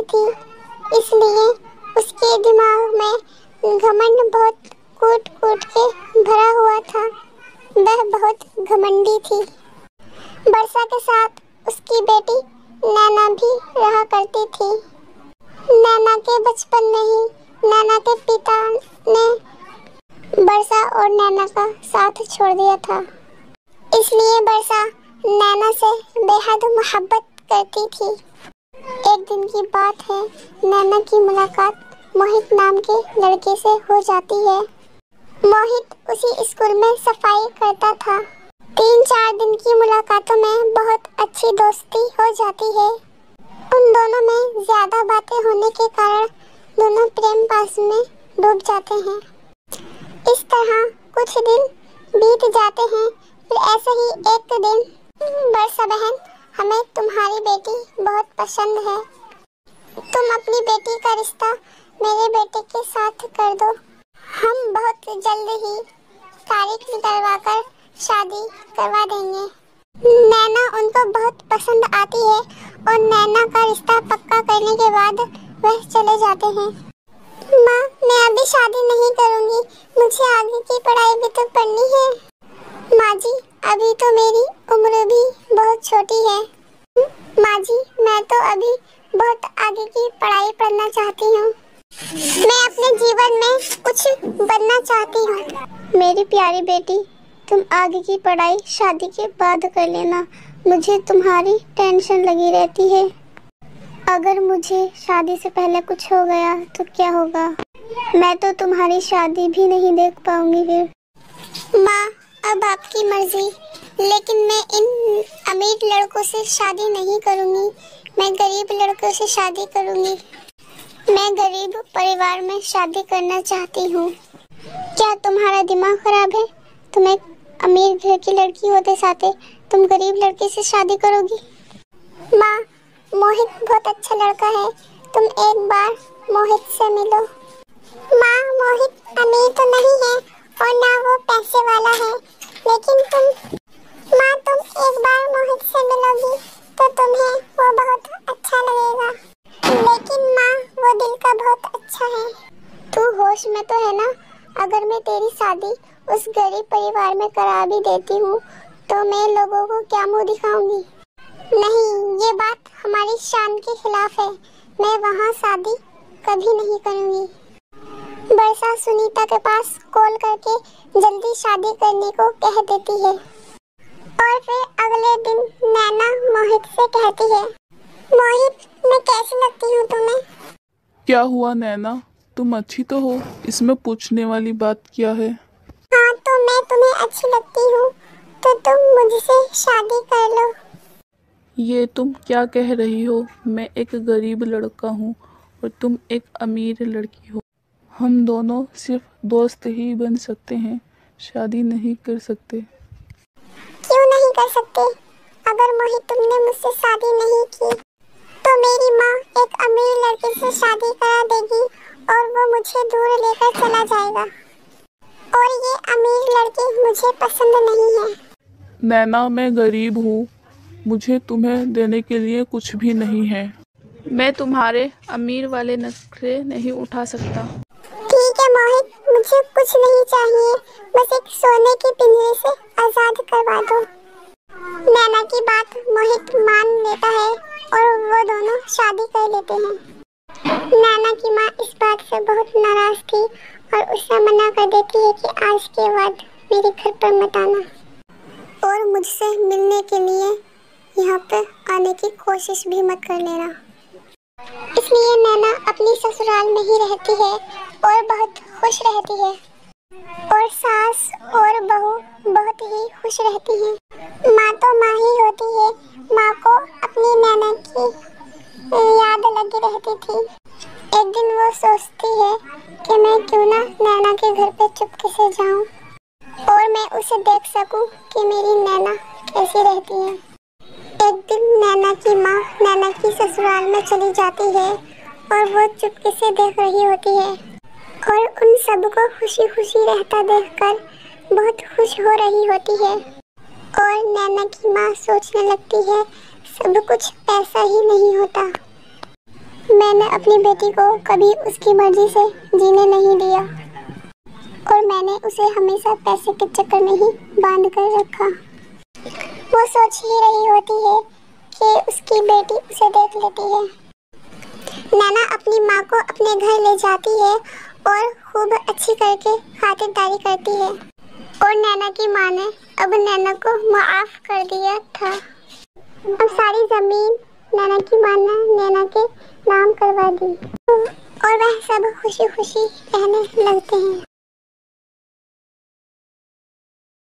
नहीं थी, इसलिए उसके दिमाग में घमंड बहुत कूट कूट के भरा हुआ था। वह बहुत घमंडी थी। वर्षा के साथ उसकी बेटी नैना भी रहा करती थी। नैना के बचपन में ही नैना के पिता ने वर्षा और नैना का साथ छोड़ दिया था, इसलिए वर्षा नैना से बेहद मोहब्बत करती थी। एक दिन की बात है, नैना की मुलाकात मोहित नाम के लड़के से हो जाती है। मोहित उसी स्कूल में सफाई करता था। 3-4 दिन की मुलाकातों में बहुत अच्छी दोस्ती हो जाती है। उन दोनों में ज्यादा बातें होने के कारण दोनों प्रेम पास में डूब जाते हैं। इस तरह कुछ दिन बीत जाते हैं। फिर ऐसे ही एक दिन, वर्षा बहन, हमें तुम्हारी बेटी बहुत पसंद है। तुम अपनी बेटी का रिश्ता मेरे बेटे के साथ कर दो। हम बहुत जल्द ही तारीख निकलवा कर शादी करवा देंगे। नैना उनको बहुत पसंद आती है और नैना का रिश्ता पक्का करने के बाद वह चले जाते हैं। माँ, मैं अभी शादी नहीं करूँगी, मुझे आगे की पढ़ाई भी तो पढ़नी है। माँ जी, अभी तो मेरी उम्र भी बहुत छोटी है। माँ जी, मैं तो अभी बहुत आगे की पढ़ाई पढ़ना चाहती हूँ। मैं अपने जीवन में कुछ बनना चाहती हूँ। मेरी प्यारी बेटी, तुम आगे की पढ़ाई शादी के बाद कर लेना। मुझे तुम्हारी टेंशन लगी रहती है। अगर मुझे शादी से पहले कुछ हो गया तो क्या होगा? मैं तो तुम्हारी शादी भी नहीं देख पाऊंगी फिर। माँ, अब आपकी मर्जी, लेकिन मैं इन अमीर लड़कों से शादी नहीं करूंगी। मैं गरीब लड़कों से शादी करूंगी। मैं गरीब परिवार में शादी करना चाहती हूँ। क्या तुम्हारा दिमाग खराब है? तुम एक अमीर घर की लड़की होते साथे तुम गरीब लड़के से शादी करोगी? माँ, मोहित बहुत अच्छा लड़का है। तुम एक बार मोहित से मिलो। माँ, मोहित अमीर तो नहीं है और ना वो पैसे वाला है, लेकिन तुम एक बार मोहित से मिलोगी तो तुम्हें वो बहुत अच्छा लगेगा। लेकिन माँ, वो दिल का बहुत अच्छा है। तू होश में तो है ना? अगर मैं तेरी शादी उस गरीब परिवार में करा भी देती हूँ तो मैं लोगों को क्या मुंह दिखाऊंगी? नहीं, ये बात हमारी शान के खिलाफ है। मैं वहाँ शादी कभी नहीं करूँगी। वर्षा सुनीता के पास कॉल करके जल्दी शादी करने को कह देती है और फिर अगले दिन नैना मोहित से कहती है, मोहित, मैं कैसी लगती हूँ तुम्हें? क्या हुआ नैना, तुम अच्छी तो हो, इसमें पूछने वाली बात क्या है? हाँ, तो मैं तुम्हें अच्छी लगती हूँ तो तुम मुझसे शादी कर लो। ये तुम क्या कह रही हो? मैं एक गरीब लड़का हूँ और तुम एक अमीर लड़की हो। हम दोनों सिर्फ दोस्त ही बन सकते हैं, शादी नहीं कर सकते। क्यों नहीं कर सकते? अगर मोहित तुमने मुझसे शादी नहीं की तो मेरी माँ एक अमीर लड़के से शादी करा देगी और वो मुझे दूर लेकर चला जाएगा और ये अमीर लड़के मुझे पसंद नहीं है। नैना, मैं गरीब हूँ, मुझे तुम्हें देने के लिए कुछ भी नहीं है। मैं तुम्हारे अमीर वाले नखरे नहीं उठा सकता। ठीक है मोहित, मुझे कुछ नहीं चाहिए, बस एक सोने के पिंजरे से आजाद करवा दो। नैना की बात मोहित मान लेता है और वो दोनों शादी कर लेते हैं। नैना की माँ इस बात से बहुत नाराज थी और उसे मना कर देती है कि आज के बाद मेरे घर पर मत आना और मुझसे मिलने के लिए यहाँ पे आने की कोशिश भी मत कर लेना। इसलिए नैना अपनी ससुराल में ही रहती है और बहुत खुश रहती है और सास और बहू बहुत ही खुश रहती हैं। माँ तो माँ ही होती है। माँ को अपनी नैना की याद लगी रहती थी। एक दिन वो सोचती है कि मैं क्यों ना नैना के घर पे चुपके से जाऊं और मैं उसे देख सकूं कि मेरी नैना कैसी रहती है। एक दिन नैना की माँ नैना की ससुराल में चली जाती है और वो चुपके से देख रही होती है और उन सबको खुशी खुशी रहता देखकर बहुत खुश हो रही होती है और नैना की माँ सोचने लगती है सब कुछ पैसा ही नहीं होता। मैंने अपनी बेटी को कभी उसकी मर्जी से जीने नहीं दिया और मैंने उसे हमेशा पैसे के चक्कर में ही बांध कर रखा। वो सोच ही रही होती है कि उसकी बेटी उसे देख लेती है। नैना अपनी माँ को अपने घर ले जाती है और खूब अच्छी करके खातिरदारी करती है और नैना की माँ ने अब नैना को माफ कर दिया था। अब सारी जमीन नैना की माँ ने नैना के नाम करवा दी और वह सब खुशी खुशी रहने लगते हैं।